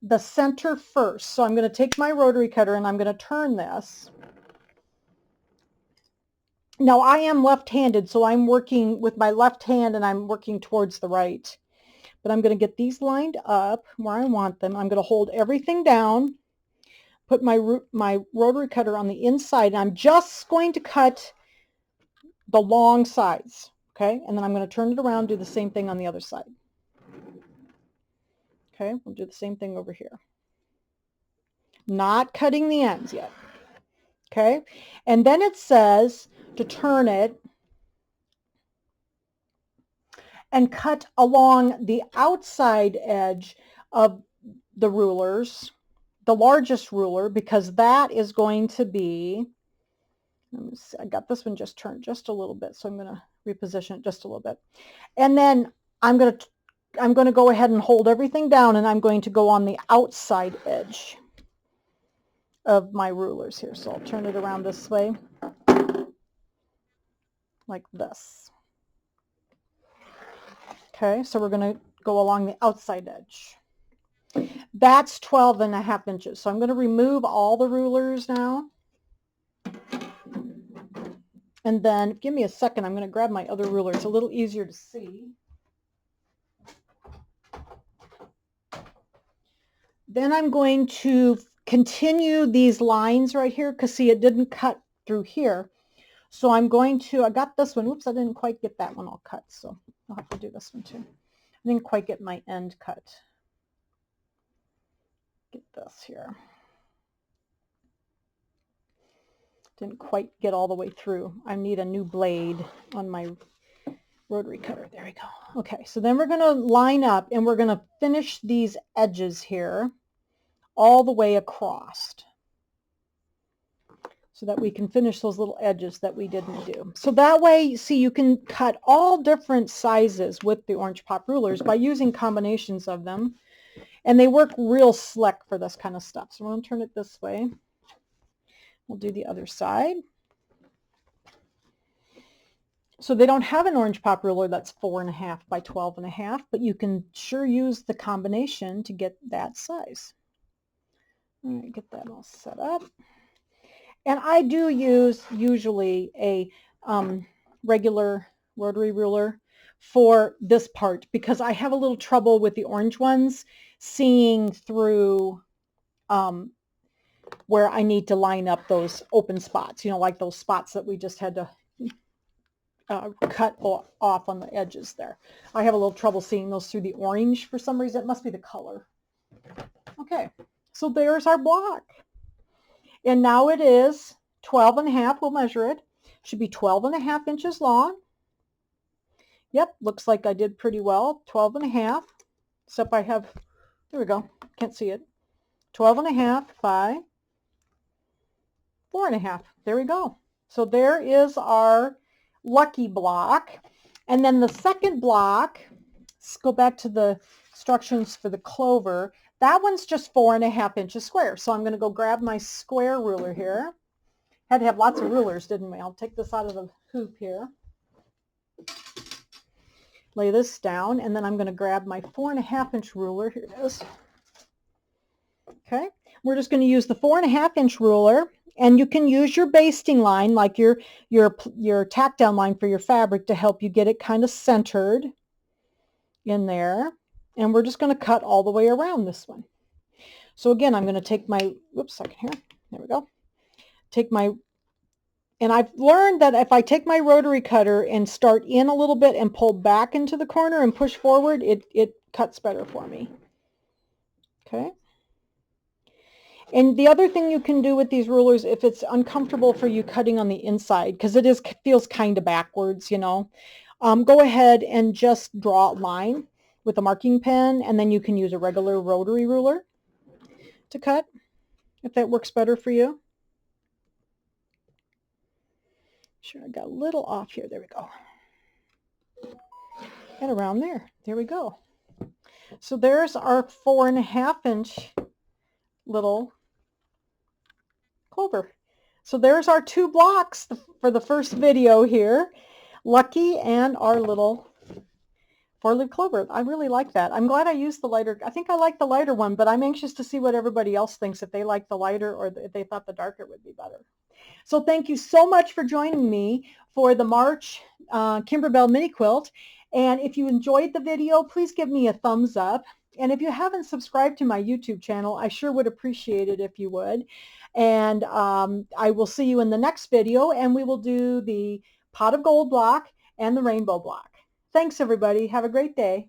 the center first. So I'm going to take my rotary cutter and I'm going to turn this. Now I am left-handed, so I'm working with my left hand and I'm working towards the right. But I'm going to get these lined up where I want them. I'm going to hold everything down, put my rotary cutter on the inside, and I'm just going to cut the long sides, okay? And then I'm going to turn it around, do the same thing on the other side. Okay, we'll do the same thing over here. Not cutting the ends yet. Okay, and then it says to turn it and cut along the outside edge of the rulers, the largest ruler, because that is going to be, I got this one just turned just a little bit, so I'm going to reposition it just a little bit. And then I'm going to go ahead and hold everything down, and I'm going to go on the outside edge of my rulers here. So I'll turn it around this way, like this. Okay, so we're going to go along the outside edge. That's 12.5 inches. So I'm going to remove all the rulers now. And then give me a second. I'm going to grab my other ruler. It's a little easier to see. Then I'm going to continue these lines right here, because see, it didn't cut through here. So I'm going to, I got this one. Oops, I didn't quite get that one all cut. So I'll have to do this one too. I didn't quite get my end cut. Get this here. Didn't quite get all the way through. I need a new blade on my rotary cutter. There we go. Okay, so then we're going to line up and we're going to finish these edges here all the way across, so that we can finish those little edges that we didn't do. So that way, see, you can cut all different sizes with the orange pop rulers by using combinations of them. And they work real slick for this kind of stuff. So I'm going to turn it this way. We'll do the other side. So they don't have an orange pop ruler that's 4.5 by 12.5, but you can sure use the combination to get that size. All right, get that all set up. And I do use usually a regular rotary ruler for this part, because I have a little trouble with the orange ones seeing through where I need to line up those open spots, you know, like those spots that we just had to cut off on the edges there. I have a little trouble seeing those through the orange for some reason. It must be the color. Okay, so there's our block. And now it is 12.5, we'll measure it. Should be 12.5 inches long. Yep, looks like I did pretty well. 12.5, except I have, there we go, can't see it. 12.5 by 4.5. There we go. So there is our lucky block. And then the second block, let's go back to the instructions for the Clover. That one's just 4.5 inches square. So I'm going to go grab my square ruler here. Had to have lots of rulers, didn't we? I'll take this out of the hoop here. Lay this down, and then I'm going to grab my 4.5-inch ruler. Here it is. Okay, we're just going to use the 4.5-inch ruler, and you can use your basting line, like your tack down line for your fabric, to help you get it kind of centered in there. And we're just going to cut all the way around this one. So again, I'm going to take my, whoops, second here. There we go. Take my, and I've learned that if I take my rotary cutter and start in a little bit and pull back into the corner and push forward, it cuts better for me. Okay. And the other thing you can do with these rulers, if it's uncomfortable for you cutting on the inside, because feels kind of backwards, you know, go ahead and just draw a line with a marking pen, and then you can use a regular rotary ruler to cut, if that works better for you. Sure, I got a little off here. There we go. And around there. There we go. So there's our 4.5-inch little Clover. So there's our 2 blocks for the first video here. Lucky and our little 4-leaf clover. I really like that. I'm glad I used the lighter. I think I like the lighter one, but I'm anxious to see what everybody else thinks, if they like the lighter or if they thought the darker would be better. So thank you so much for joining me for the March Kimberbell Mini Quilt. And if you enjoyed the video, please give me a thumbs up. And if you haven't subscribed to my YouTube channel, I sure would appreciate it if you would. And I will see you in the next video, and we will do the pot of gold block and the rainbow block. Thanks, everybody. Have a great day.